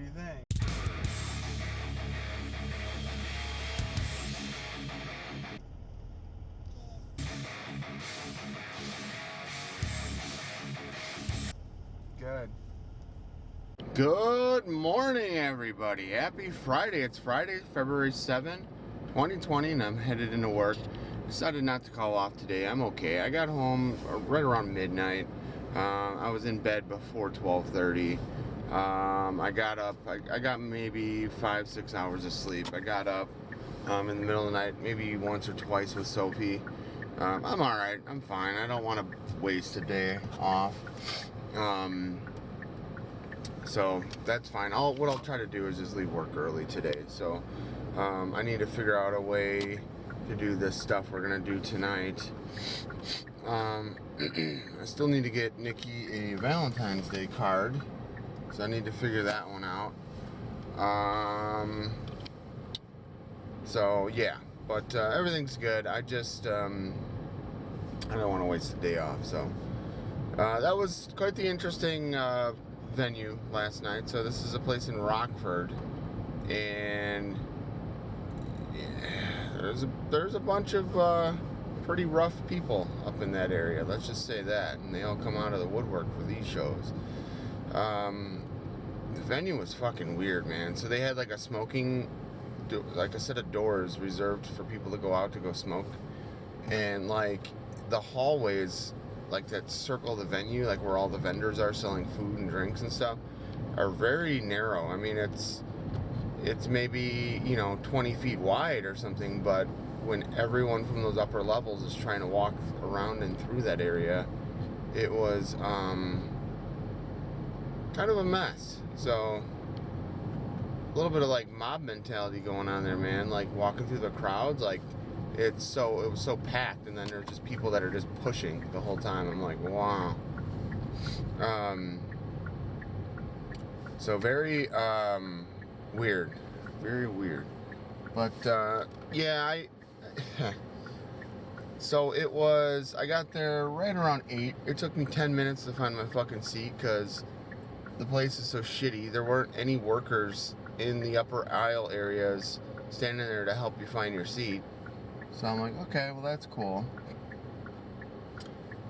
you think? Good. Good morning, everybody. Happy Friday. It's Friday, February 7, 2020, and I'm headed into work. Decided not to call off today. I'm okay. I got home right around midnight. I was in bed before 12:30. I got up. I got maybe 5-6 hours of sleep. I got up in the middle of the night, maybe once or twice with Sophie. I'm all right. I'm fine. I don't want to waste a day off. So that's fine. What I'll try to do is just leave work early today. So I need to figure out a way to do this stuff we're gonna do tonight. I still need to get Nikki a Valentine's Day card, so I need to figure that one out. So yeah, but everything's good. I just I don't want to waste the day off. So that was quite the interesting venue last night. So this is a place in Rockford, and yeah, there's a bunch of pretty rough people up in that area. Let's just say that, and they all come out of the woodwork for these shows. The venue was fucking weird, man. So they had like a set of doors reserved for people to go out to go smoke, and like the hallways, like that circle the venue, like where all the vendors are selling food and drinks and stuff, are very narrow. I mean, it's maybe 20 feet wide or something, but when everyone from those upper levels is trying to walk around and through that area, it was kind of a mess. So a little bit of like mob mentality going on there, man. Like walking through the crowds, like it was so packed, and then there's just people that are just pushing the whole time. I'm like, wow. So very weird, very weird. But yeah, so it was. I got there right around 8. It took me 10 minutes to find my fucking seat because the place is so shitty. There weren't any workers in the upper aisle areas standing there to help you find your seat. So I'm like, okay, well that's cool.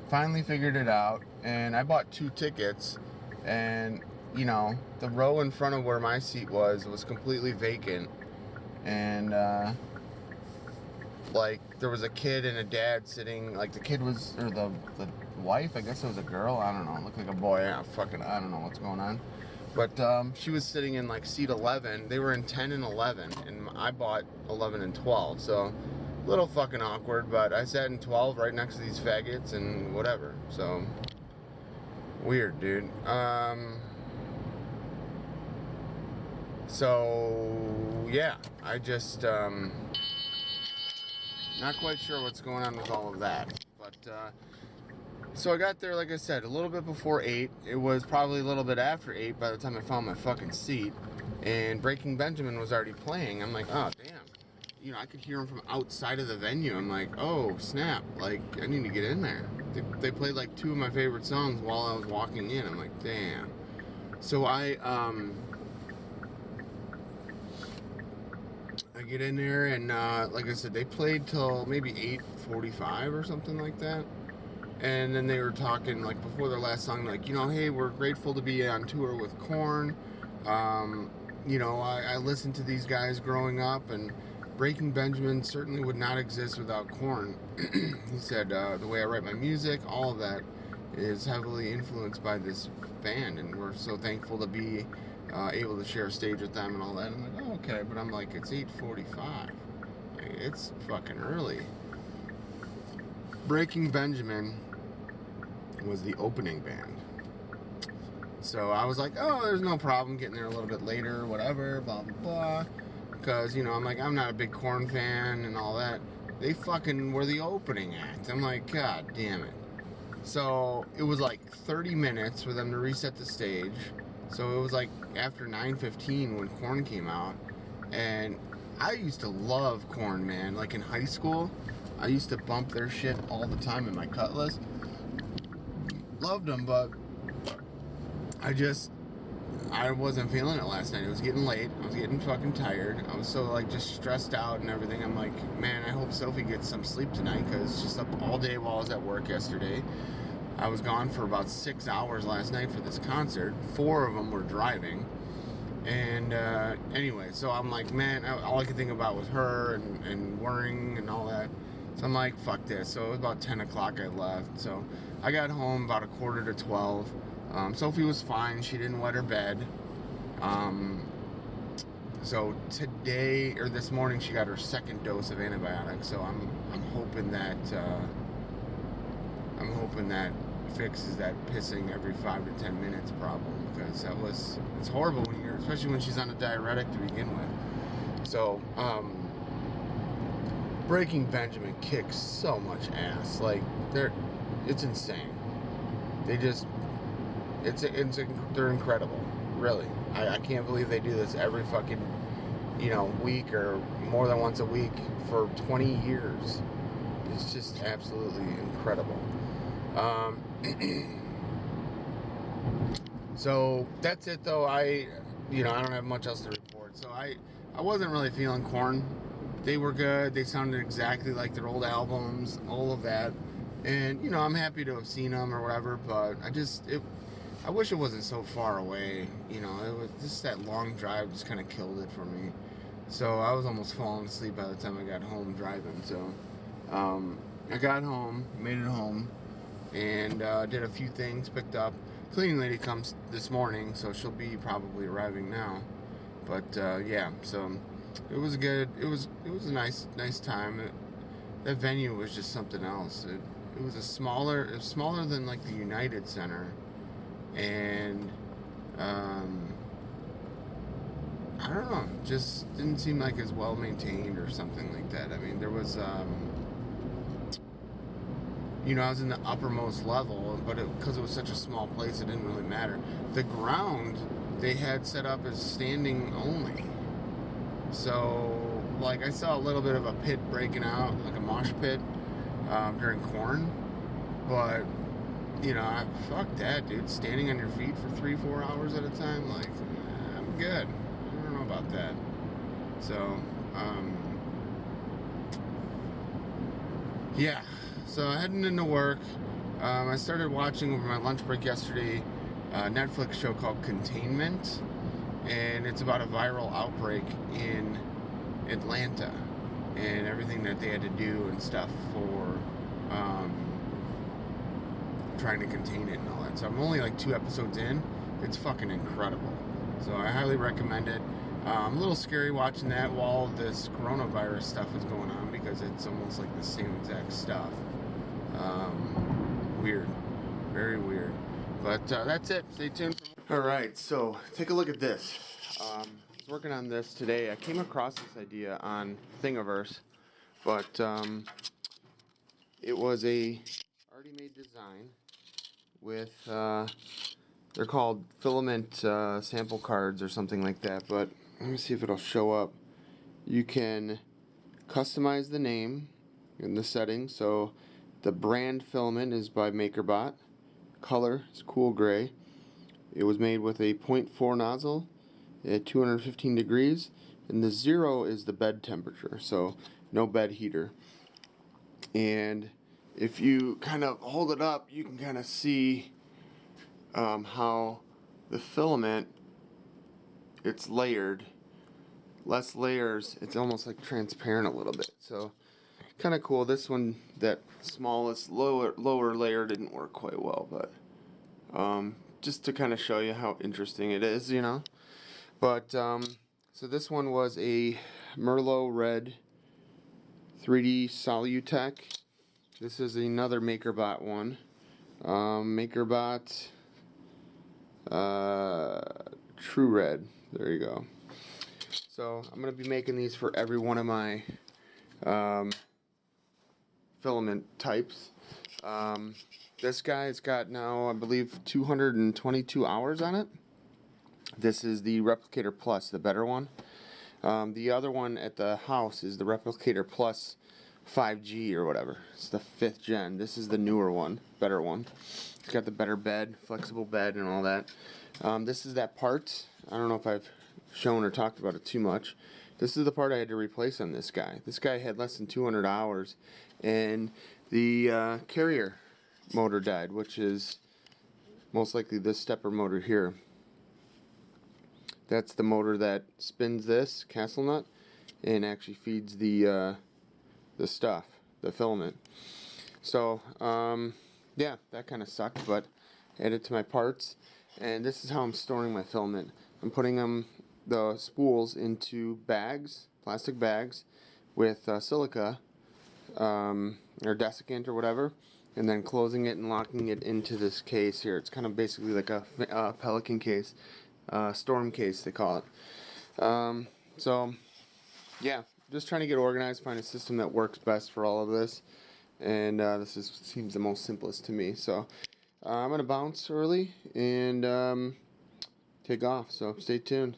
Finally figured it out, and I bought 2 tickets, and the row in front of where my seat was completely vacant, and like there was a kid and a dad sitting. Like the kid was, or the wife, I guess it was a girl, I don't know, it looked like a boy. I don't know what's going on, but she was sitting in like seat 11. They were in 10 and 11, and I bought 11 and 12, so a little fucking awkward, but I sat in 12 right next to these faggots and whatever. So weird, dude. So yeah, I just not quite sure what's going on with all of that, but so I got there, like I said, a little bit before 8. It was probably a little bit after 8 by the time I found my fucking seat, and Breaking Benjamin was already playing. I'm like, oh damn. I could hear them from outside of the venue. I'm like, oh snap, like I need to get in there. They played like 2 of my favorite songs while I was walking in. I'm like, damn. So I get in there, and like I said, they played till maybe 8:45 or something like that. And then they were talking, like, before their last song, like, hey, we're grateful to be on tour with Korn. I listened to these guys growing up, and Breaking Benjamin certainly would not exist without Korn. He said, the way I write my music, all of that is heavily influenced by this band, and we're so thankful to be able to share a stage with them and all that. I'm like, oh, okay, but I'm like, it's 8:45. Like, it's fucking early. Breaking Benjamin was the opening band. So I was like, oh, there's no problem getting there a little bit later, whatever, blah, blah, blah. Because, I'm like, I'm not a big Korn fan and all that. They fucking were the opening act. I'm like, god damn it. So it was like 30 minutes for them to reset the stage. So it was like after 9:15 when Korn came out. And I used to love Korn, man. Like in high school, I used to bump their shit all the time in my Cutlass. Loved them, but I just I wasn't feeling it last night. It was getting late. I was getting fucking tired. I was so like just stressed out and everything. I'm like, man, I hope Sophie gets some sleep tonight because she slept all day while I was at work yesterday. I was gone for about 6 hours last night for this concert. 4 of them were driving. And anyway, so I'm like, man, all I could think about was her and worrying and all that. So I'm like, fuck this. So it was about 10 o'clock I left. So I got home about 11:45. Sophie was fine. She didn't wet her bed. So today, or this morning, she got her second dose of antibiotics. So I'm hoping that fixes that pissing every 5 to 10 minutes problem, because it's horrible when especially when she's on a diuretic to begin with. So Breaking Benjamin kicks so much ass. Like it's insane. They're incredible. Really, I can't believe they do this every fucking week or more than once a week for 20 years. It's just absolutely incredible. So that's it though. I don't have much else to report. So I wasn't really feeling Korn. They were good. They sounded exactly like their old albums, all of that. And I'm happy to have seen them or whatever, but I wish it wasn't so far away. It was just that long drive just kind of killed it for me. So I was almost falling asleep by the time I got home driving. So I got home, made it home, and did a few things, picked up. Cleaning lady comes this morning, so she'll be probably arriving now. But yeah, so it was good. It was a nice time. That venue was just something else. It was smaller than like the United Center, and I don't know, just didn't seem like as well maintained or something like that. I mean, there was I was in the uppermost level, but because it was such a small place, it didn't really matter. The ground they had set up as standing only. So, like, I saw a little bit of a pit breaking out, like a mosh pit, during Korn. But, fuck that, dude. Standing on your feet for 3-4 hours at a time, like, I'm good. I don't know about that. So, yeah. So heading into work, I started watching over my lunch break yesterday a Netflix show called Containment, and it's about a viral outbreak in Atlanta and everything that they had to do and stuff for trying to contain it and all that. So I'm only like 2 episodes in. It's fucking incredible. So I highly recommend it. A little scary watching that while this coronavirus stuff is going on, because it's almost like the same exact stuff. Weird. Very weird. But that's it. Stay tuned. Alright, so take a look at this. I was working on this today. I came across this idea on Thingiverse, but it was a already made design with, they're called filament sample cards or something like that, but let me see if it'll show up. You can customize the name in the settings. So the brand filament is by MakerBot. Color is cool gray. It was made with a 0.4 nozzle at 215 degrees, and the 0 is the bed temperature, so no bed heater. And if you kind of hold it up, you can kind of see how the filament, it's layered. Less layers, it's almost like transparent a little bit. So kind of cool. This one, that smallest lower layer didn't work quite well, but just to kind of show you how interesting it is, But so this one was a Merlot Red 3D Solutech. This is another MakerBot one. MakerBot True Red. There you go. So I'm going to be making these for every one of my filament types. This guy's got now, I believe, 222 hours on it. This is the Replicator Plus, the better one. The other one at the house is the Replicator Plus 5G or whatever. It's the 5th gen. This is the newer one, better one. It's got the better bed, flexible bed and all that. This is that part. I don't know if I've shown or talked about it too much. This is the part I had to replace on this guy. This guy had less than 200 hours, and the carrier motor died, which is most likely this stepper motor here. That's the motor that spins this castle nut and actually feeds the stuff, the filament. So yeah, that kind of sucked, but added to my parts. And this is how I'm storing my filament. I'm putting the spools into bags, plastic bags, with silica or desiccant or whatever, and then closing it and locking it into this case here. It's kind of basically like a pelican case, storm case they call it. So yeah, just trying to get organized, find a system that works best for all of this, and seems the most simplest to me. So I'm gonna bounce early and take off, so stay tuned.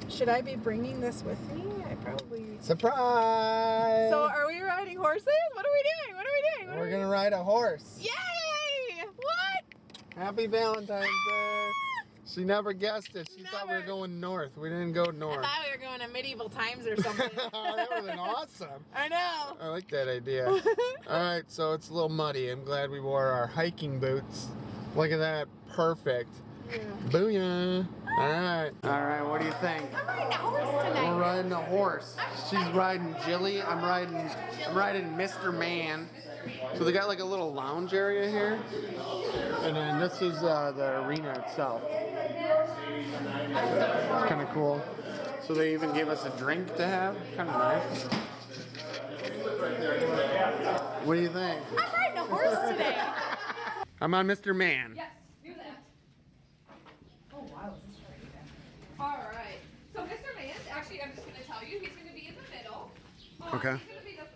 Should I be bringing this with me? I probably... Surprise! So are we riding horses? What are we doing? What are we doing? We're gonna ride a horse. Yay! What? Happy Valentine's Day. She never guessed it. She thought we were going north. We didn't go north. I thought we were going to medieval times or something. That would have been awesome. I know. I like that idea. Alright, so it's a little muddy. I'm glad we wore our hiking boots. Look at that. Perfect. Yeah. Booyah. Alright, what do you think? I'm riding a horse tonight. We're riding a horse. She's riding Jilly. I'm riding Mr. Man. So they got like a little lounge area here. And then this is the arena itself. It's kind of cool. So they even gave us a drink to have. Kind of nice. What do you think? I'm riding a horse today. I'm on Mr. Man. Yes, do that. Oh wow, is this right again? All right. So Mr. Vance, actually, I'm just going to tell you, he's going to be in the middle. Okay. He's going to be the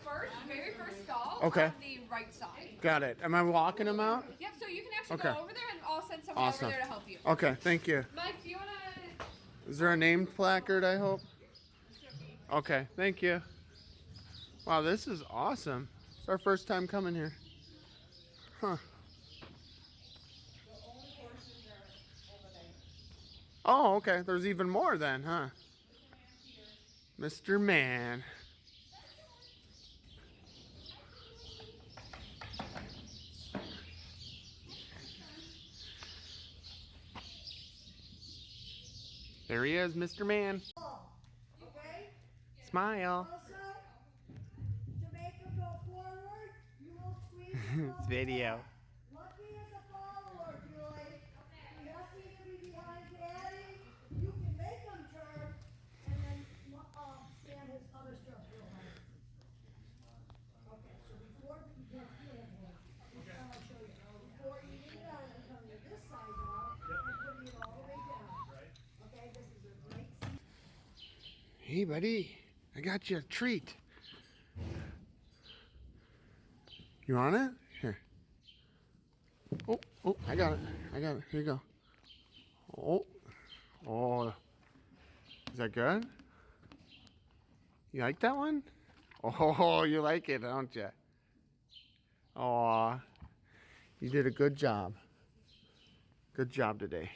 very first stall Okay. on the right side. Got it. Am I walking him out? Yep. So you can actually Okay. go over there, and I'll send someone Awesome. over there to help you. Okay, thank you. Mike, do you want to? Is there a name placard, I hope? Okay, thank you. Wow, this is awesome. It's our first time coming here. Huh. Oh, okay. There's even more then, huh? Mr. Man. There he is, Mr. Man. Okay? Smile. Also, to make them go forward, you will squeeze It's video. Lucky is a follower, Julie. Jesse to be behind Daddy. You can make them turn and then stand his other stuff real hard. Okay, so before you get I'll show you. Before you lean out and come to this side now, and put it all the way down. Okay, this is a great seat. Hey, buddy. I got you a treat. You want it? Here. Oh, I got it. Here you go. Oh. Is that good? You like that one? Oh, you like it, don't you? Aw. You did a good job. Good job today.